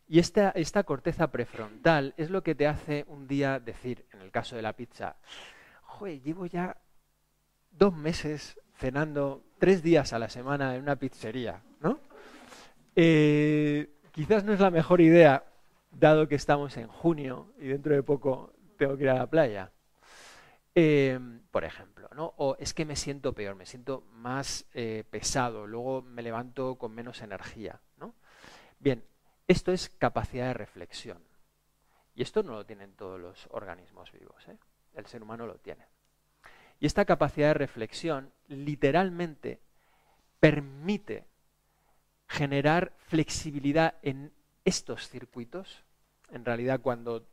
Y esta corteza prefrontal es lo que te hace un día decir, en el caso de la pizza, joder, llevo ya 2 meses cenando 3 días a la semana en una pizzería, ¿no? Quizás no es la mejor idea, dado que estamos en junio y dentro de poco tengo que ir a la playa. Por ejemplo, ¿no? O es que me siento peor, me siento más pesado, luego me levanto con menos energía, ¿no? Bien, esto es capacidad de reflexión. Y esto no lo tienen todos los organismos vivos, ¿eh? El ser humano lo tiene. Y esta capacidad de reflexión literalmente permite generar flexibilidad en estos circuitos. En realidad, cuando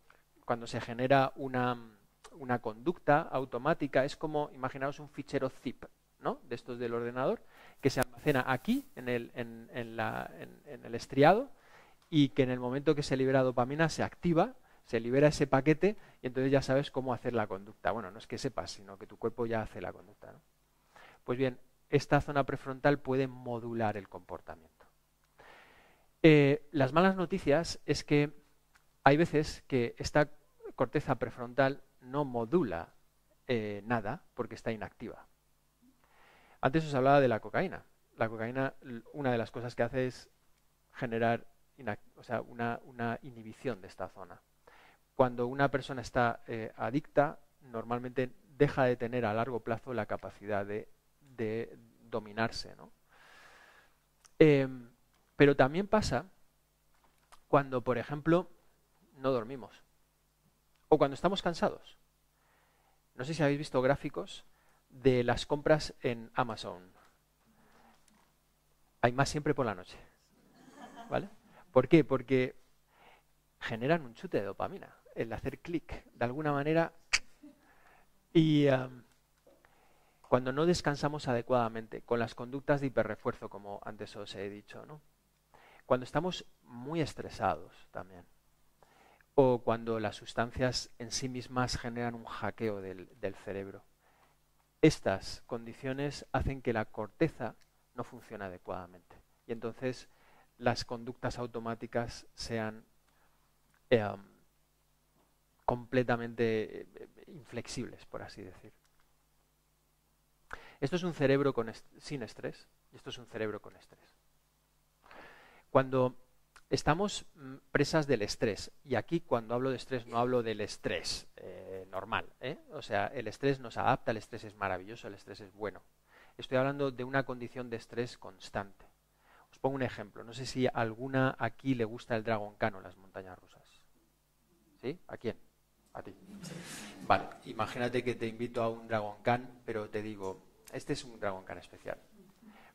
se genera una conducta automática, es como, imaginaos un fichero zip, ¿no?, de estos del ordenador, que se almacena aquí, en el estriado, y que en el momento que se libera dopamina se activa, se libera ese paquete, y entonces ya sabes cómo hacer la conducta. Bueno, no es que sepas, sino que tu cuerpo ya hace la conducta, ¿no? Pues bien, esta zona prefrontal puede modular el comportamiento. Las malas noticias es que hay veces que esta corteza prefrontal no modula nada porque está inactiva. Antes os hablaba de la cocaína. La cocaína, una de las cosas que hace es generar una inhibición de esta zona. Cuando una persona está adicta, normalmente deja de tener a largo plazo la capacidad de dominarse, ¿no? Pero también pasa cuando, por ejemplo, no dormimos o cuando estamos cansados. No sé si habéis visto gráficos de las compras en Amazon. Hay más siempre por la noche, ¿vale? ¿Por qué? Porque generan un chute de dopamina, el hacer clic, de alguna manera. Y cuando no descansamos adecuadamente, con las conductas de hiperrefuerzo, como antes os he dicho, ¿no? Cuando estamos muy estresados también, o cuando las sustancias en sí mismas generan un hackeo del cerebro. Estas condiciones hacen que la corteza no funcione adecuadamente y entonces las conductas automáticas sean completamente inflexibles, por así decir. Esto es un cerebro sin estrés y esto es un cerebro con estrés. Cuando estamos presas del estrés, y aquí cuando hablo de estrés no hablo del estrés normal, o sea, el estrés nos adapta, el estrés es maravilloso, el estrés es bueno. Estoy hablando de una condición de estrés constante. Os pongo un ejemplo, no sé si a alguna aquí le gusta el Dragon Khan o las montañas rusas. ¿Sí? ¿A quién? A ti. Vale, imagínate que te invito a un Dragon Khan, pero te digo, este es un Dragon Khan especial,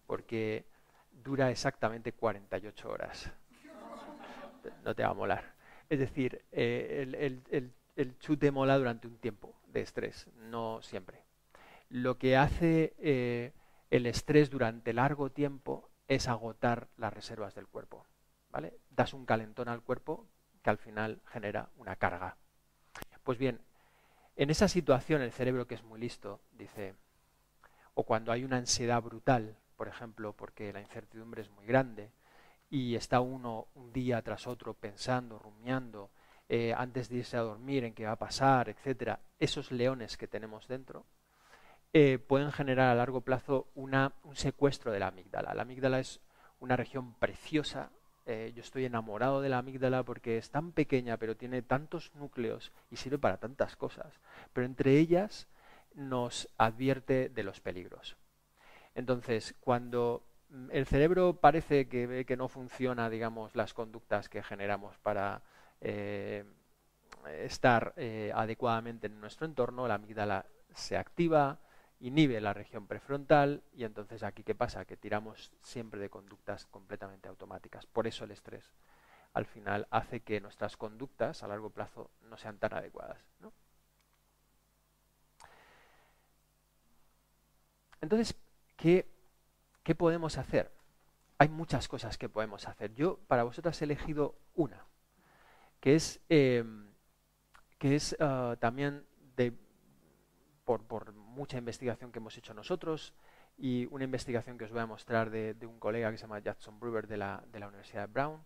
porque dura exactamente 48 horas. No te va a molar. Es decir, el chute mola durante un tiempo de estrés, no siempre. Lo que hace el estrés durante largo tiempo es agotar las reservas del cuerpo, ¿vale? Das un calentón al cuerpo que al final genera una carga. Pues bien, en esa situación el cerebro, que es muy listo, dice, o cuando hay una ansiedad brutal, por ejemplo, porque la incertidumbre es muy grande, y está uno un día tras otro pensando, rumiando, antes de irse a dormir en qué va a pasar, etcétera, esos leones que tenemos dentro pueden generar a largo plazo un secuestro de la amígdala. La amígdala es una región preciosa. Yo estoy enamorado de la amígdala porque es tan pequeña, pero tiene tantos núcleos y sirve para tantas cosas. Pero entre ellas nos advierte de los peligros. Entonces, cuando el cerebro parece que ve que no funciona, digamos, las conductas que generamos para estar adecuadamente en nuestro entorno, la amígdala se activa, inhibe la región prefrontal y entonces aquí ¿qué pasa? Que tiramos siempre de conductas completamente automáticas. Por eso el estrés al final hace que nuestras conductas a largo plazo no sean tan adecuadas, ¿no? Entonces, ¿qué podemos hacer? Hay muchas cosas que podemos hacer. Yo para vosotras he elegido una, que es también por mucha investigación que hemos hecho nosotros y una investigación que os voy a mostrar de un colega que se llama Jackson Brewer de la Universidad de Brown,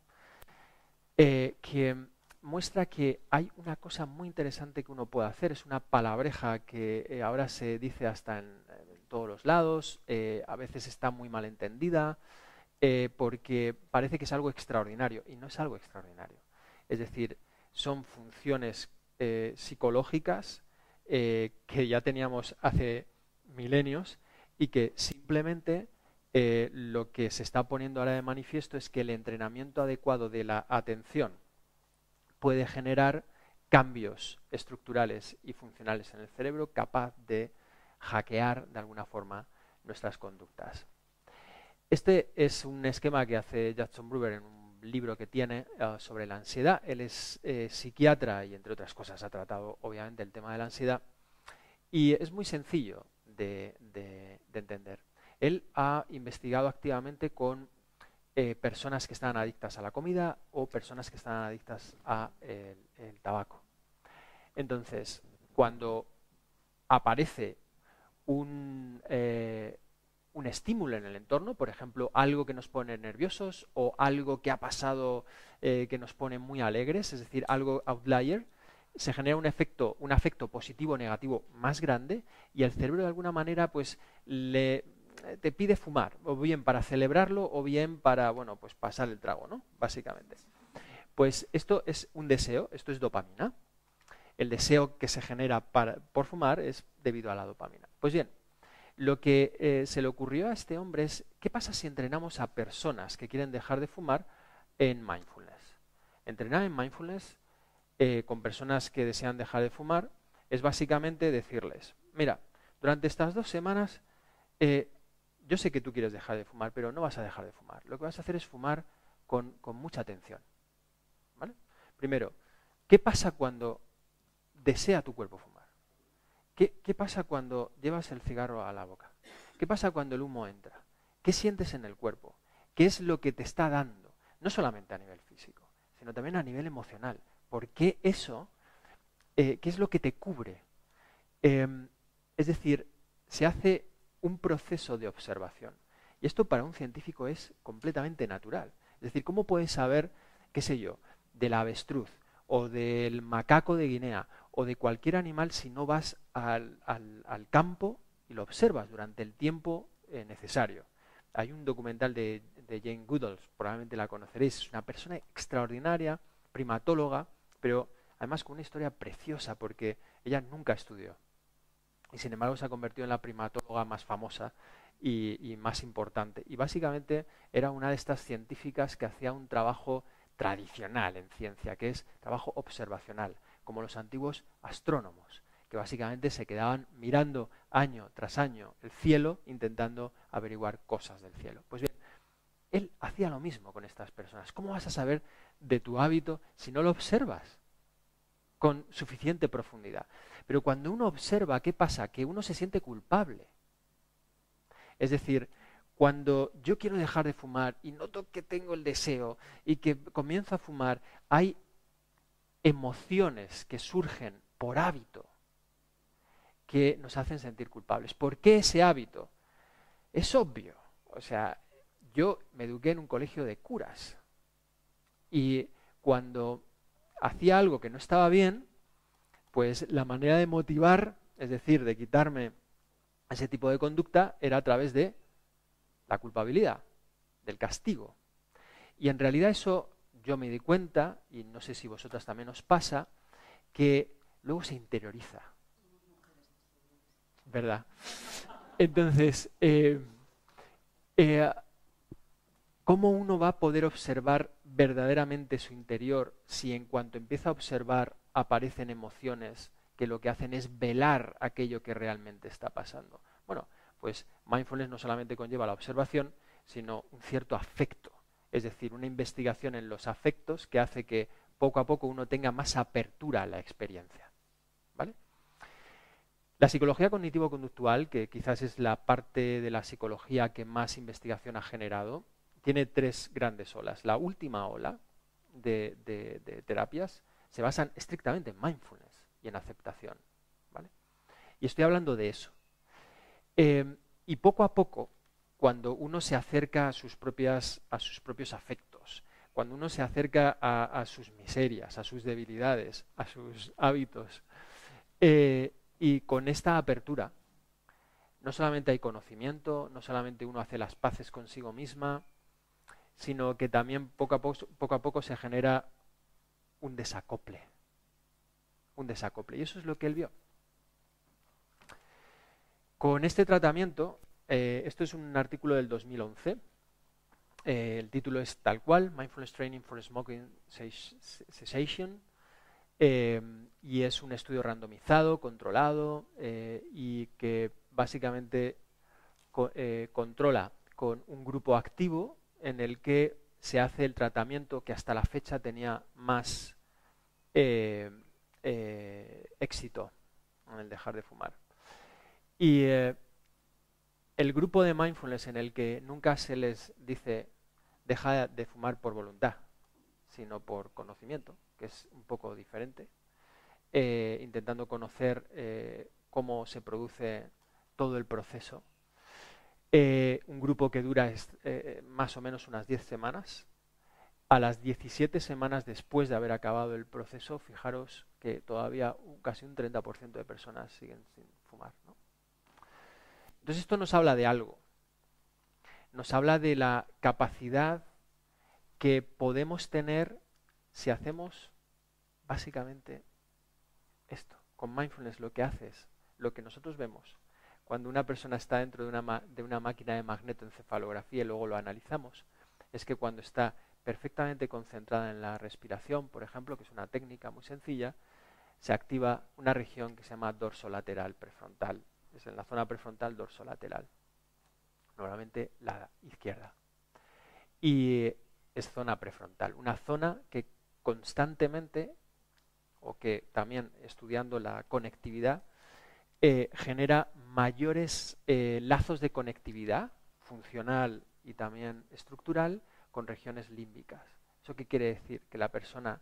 que muestra que hay una cosa muy interesante que uno puede hacer. Es una palabreja que ahora se dice hasta en todos los lados, a veces está muy mal entendida, porque parece que es algo extraordinario y no es algo extraordinario. Es decir, son funciones psicológicas que ya teníamos hace milenios y que simplemente lo que se está poniendo ahora de manifiesto es que el entrenamiento adecuado de la atención puede generar cambios estructurales y funcionales en el cerebro capaz de hackear de alguna forma nuestras conductas. Este es un esquema que hace Judson Brewer en un libro que tiene sobre la ansiedad. Él es psiquiatra y, entre otras cosas, ha tratado obviamente el tema de la ansiedad. Y es muy sencillo de entender. Él ha investigado activamente con personas que están adictas a la comida o personas que están adictas a el tabaco. Entonces, cuando aparece un estímulo en el entorno, por ejemplo, algo que nos pone nerviosos o algo que ha pasado que nos pone muy alegres, es decir, algo outlier, se genera un afecto positivo o negativo más grande y el cerebro de alguna manera pues te pide fumar, o bien para celebrarlo o bien para, bueno, pues pasar el trago, ¿no? Básicamente. Pues esto es un deseo, esto es dopamina. El deseo que se genera por fumar es debido a la dopamina. Pues bien, lo que se le ocurrió a este hombre es, ¿qué pasa si entrenamos a personas que quieren dejar de fumar en mindfulness? Entrenar en mindfulness con personas que desean dejar de fumar es básicamente decirles, mira, durante estas 2 semanas yo sé que tú quieres dejar de fumar, pero no vas a dejar de fumar. Lo que vas a hacer es fumar con mucha atención. ¿Vale? Primero, ¿qué pasa cuando desea tu cuerpo fumar? ¿Qué pasa cuando llevas el cigarro a la boca? ¿Qué pasa cuando el humo entra? ¿Qué sientes en el cuerpo? ¿Qué es lo que te está dando? No solamente a nivel físico, sino también a nivel emocional. ¿Por qué eso? ¿Qué es lo que te cubre? Es decir, se hace un proceso de observación. Y esto para un científico es completamente natural. Es decir, ¿cómo puedes saber, qué sé yo, del avestruz o del macaco de Guinea o de cualquier animal si no vas al campo y lo observas durante el tiempo necesario? Hay un documental de Jane Goodall, probablemente la conoceréis, es una persona extraordinaria, primatóloga, pero además con una historia preciosa porque ella nunca estudió. Y sin embargo se ha convertido en la primatóloga más famosa y más importante. Y básicamente era una de estas científicas que hacía un trabajo tradicional en ciencia, que es trabajo observacional, como los antiguos astrónomos, que básicamente se quedaban mirando año tras año el cielo, intentando averiguar cosas del cielo. Pues bien, él hacía lo mismo con estas personas. ¿Cómo vas a saber de tu hábito si no lo observas con suficiente profundidad? Pero cuando uno observa, ¿qué pasa? Que uno se siente culpable. Es decir, cuando yo quiero dejar de fumar y noto que tengo el deseo y que comienzo a fumar, hay emociones que surgen por hábito que nos hacen sentir culpables. ¿Por qué ese hábito? Es obvio. O sea, yo me eduqué en un colegio de curas y cuando hacía algo que no estaba bien, pues la manera de motivar, es decir, de quitarme ese tipo de conducta, era a través de la culpabilidad, del castigo. Y en realidad eso yo me di cuenta, y no sé si vosotras también os pasa, que luego se interioriza. ¿Verdad? Entonces, ¿cómo uno va a poder observar verdaderamente su interior si en cuanto empieza a observar aparecen emociones que lo que hacen es velar aquello que realmente está pasando? Bueno, pues mindfulness no solamente conlleva la observación, sino un cierto afecto, es decir, una investigación en los afectos que hace que poco a poco uno tenga más apertura a la experiencia. ¿Vale? La psicología cognitivo-conductual, que quizás es la parte de la psicología que más investigación ha generado, tiene 3 grandes olas. La última ola de terapias se basan estrictamente en mindfulness y en aceptación. ¿Vale? Y estoy hablando de eso. Y poco a poco, cuando uno se acerca a sus propios afectos, cuando uno se acerca a sus miserias, a sus debilidades, a sus hábitos, y con esta apertura, no solamente hay conocimiento, no solamente uno hace las paces consigo misma, sino que también poco a poco se genera un desacople. Un desacople. Y eso es lo que él vio. Con este tratamiento, esto es un artículo del 2011, el título es tal cual, Mindfulness Training for Smoking Cessation, y es un estudio randomizado, controlado, y que básicamente controla con un grupo activo en el que se hace el tratamiento que hasta la fecha tenía más éxito en el dejar de fumar. Y el grupo de mindfulness en el que nunca se les dice deja de fumar por voluntad, sino por conocimiento, que es un poco diferente, intentando conocer cómo se produce todo el proceso. Un grupo que dura más o menos unas 10 semanas. A las 17 semanas después de haber acabado el proceso, fijaros que todavía casi un 30% de personas siguen sin fumar, ¿no? Entonces esto nos habla de algo. Nos habla de la capacidad que podemos tener si hacemos básicamente esto. Con mindfulness lo que haces, lo que nosotros vemos cuando una persona está dentro de una máquina de magnetoencefalografía y luego lo analizamos, es que cuando está perfectamente concentrada en la respiración, por ejemplo, que es una técnica muy sencilla, se activa una región que se llama dorsolateral prefrontal. Es en la zona prefrontal dorsolateral, normalmente la izquierda. Y es zona prefrontal, una zona que constantemente, o que también estudiando la conectividad, genera mayores lazos de conectividad funcional y también estructural con regiones límbicas. ¿Eso qué quiere decir? Que la persona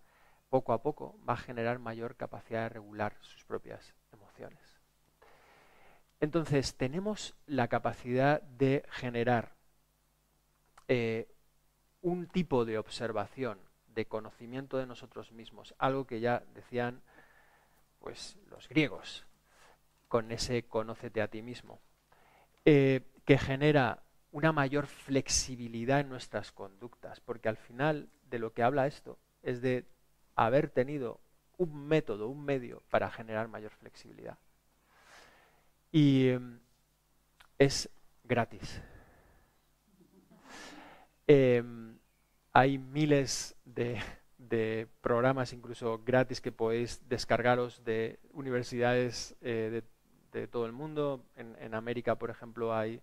poco a poco va a generar mayor capacidad de regular sus propias emociones. Entonces, tenemos la capacidad de generar un tipo de observación, de conocimiento de nosotros mismos, algo que ya decían pues, los griegos, con ese conócete a ti mismo, que genera una mayor flexibilidad en nuestras conductas, porque al final de lo que habla esto es de haber tenido un método, un medio para generar mayor flexibilidad. Y es gratis. Hay miles de programas, incluso gratis, que podéis descargaros de universidades de todo el mundo. En América, por ejemplo, hay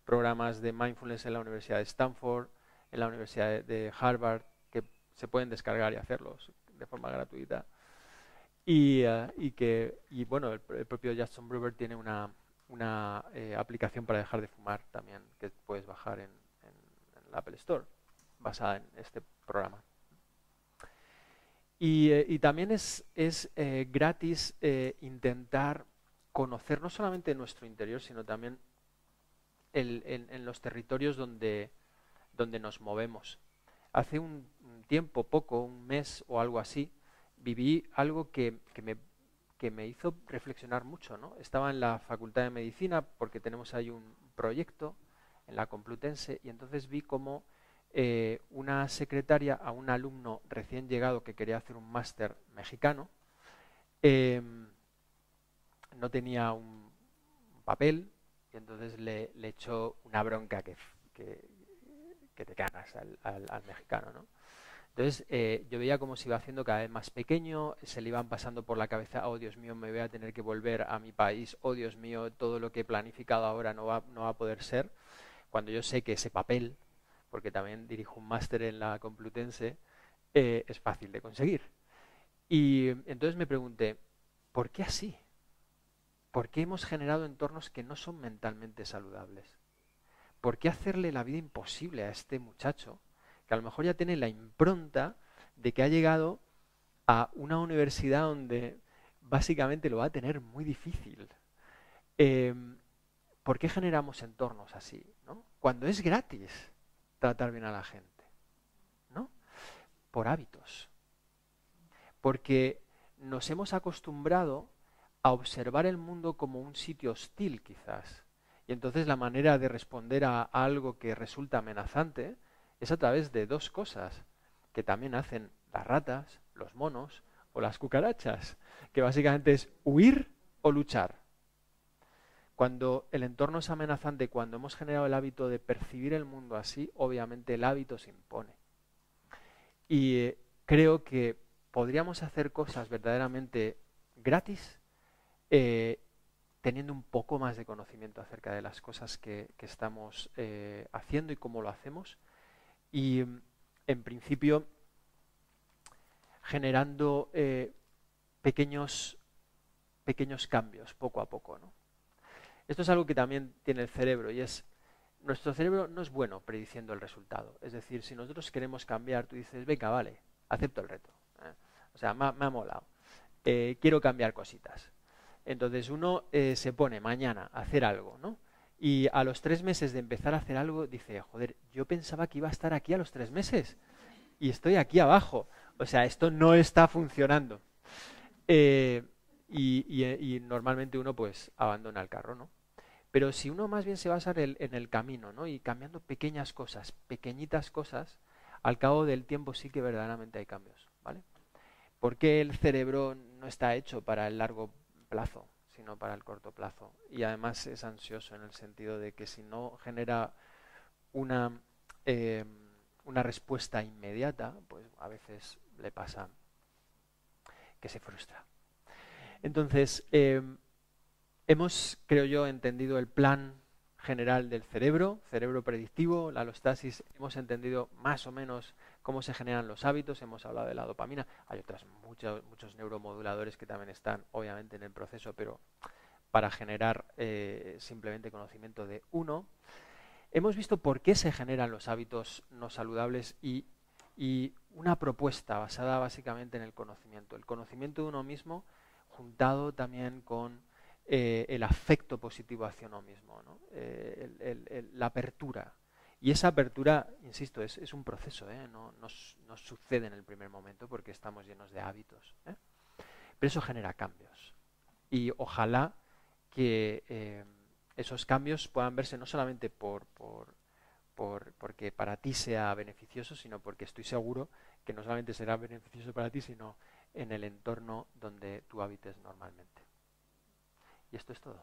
programas de mindfulness en la Universidad de Stanford, en la Universidad de Harvard, que se pueden descargar y hacerlos de forma gratuita. Y bueno, el propio Jackson Brewer tiene una aplicación para dejar de fumar también, que puedes bajar en la Apple Store, basada en este programa. Y también es gratis intentar conocer no solamente nuestro interior, sino también en los territorios donde nos movemos. Hace un tiempo, un mes o algo así, viví algo que me hizo reflexionar mucho, ¿no? Estaba en la Facultad de Medicina porque tenemos ahí un proyecto en la Complutense y entonces vi cómo una secretaria a un alumno recién llegado que quería hacer un máster mexicano no tenía un papel y entonces le echó una bronca que te cagas al mexicano, ¿no? Entonces yo veía cómo se iba haciendo cada vez más pequeño, se le iban pasando por la cabeza, oh Dios mío, me voy a tener que volver a mi país, oh Dios mío, todo lo que he planificado ahora no va a poder ser, cuando yo sé que ese papel, porque también dirijo un máster en la Complutense, es fácil de conseguir. Y entonces me pregunté, ¿por qué así? ¿Por qué hemos generado entornos que no son mentalmente saludables? ¿Por qué hacerle la vida imposible a este muchacho, que a lo mejor ya tiene la impronta de que ha llegado a una universidad donde básicamente lo va a tener muy difícil? ¿Por qué generamos entornos así, ¿no? Cuando es gratis tratar bien a la gente, ¿no? Por hábitos. Porque nos hemos acostumbrado a observar el mundo como un sitio hostil, quizás. Y entonces la manera de responder a algo que resulta amenazante es a través de dos cosas que también hacen las ratas, los monos o las cucarachas, que básicamente es huir o luchar. Cuando el entorno es amenazante, cuando hemos generado el hábito de percibir el mundo así, obviamente el hábito se impone. Y creo que podríamos hacer cosas verdaderamente gratis teniendo un poco más de conocimiento acerca de las cosas que estamos haciendo y cómo lo hacemos. Y en principio generando pequeños cambios poco a poco, ¿no? Esto es algo que también tiene el cerebro y es, nuestro cerebro no es bueno prediciendo el resultado. Es decir, si nosotros queremos cambiar, tú dices, venga, vale, acepto el reto. O sea, me ha molado. Quiero cambiar cositas. Entonces uno se pone mañana a hacer algo, ¿no? Y a los 3 meses de empezar a hacer algo, dice, joder, yo pensaba que iba a estar aquí a los 3 meses y estoy aquí abajo. O sea, esto no está funcionando. Y normalmente uno pues abandona el carro, ¿no? Pero si uno más bien se basa en el camino, ¿no? Y cambiando pequeñas cosas, pequeñitas cosas, al cabo del tiempo sí que verdaderamente hay cambios, ¿vale? Porque el cerebro no está hecho para el largo plazo, sino para el corto plazo. Y además es ansioso en el sentido de que si no genera una respuesta inmediata, pues a veces le pasa que se frustra. Entonces, hemos, creo yo, entendido el plan general del cerebro predictivo, la alostasis, hemos entendido más o menos cómo se generan los hábitos, hemos hablado de la dopamina, hay muchos neuromoduladores que también están obviamente en el proceso, pero para generar simplemente conocimiento de uno. Hemos visto por qué se generan los hábitos no saludables y una propuesta basada básicamente en el conocimiento de uno mismo, juntado también con el afecto positivo hacia uno mismo, ¿no? La apertura. Y esa apertura, insisto, es un proceso, no sucede en el primer momento porque estamos llenos de hábitos, pero eso genera cambios. Y ojalá que esos cambios puedan verse no solamente porque para ti sea beneficioso, sino porque estoy seguro que no solamente será beneficioso para ti, sino en el entorno donde tú habites normalmente. Y esto es todo.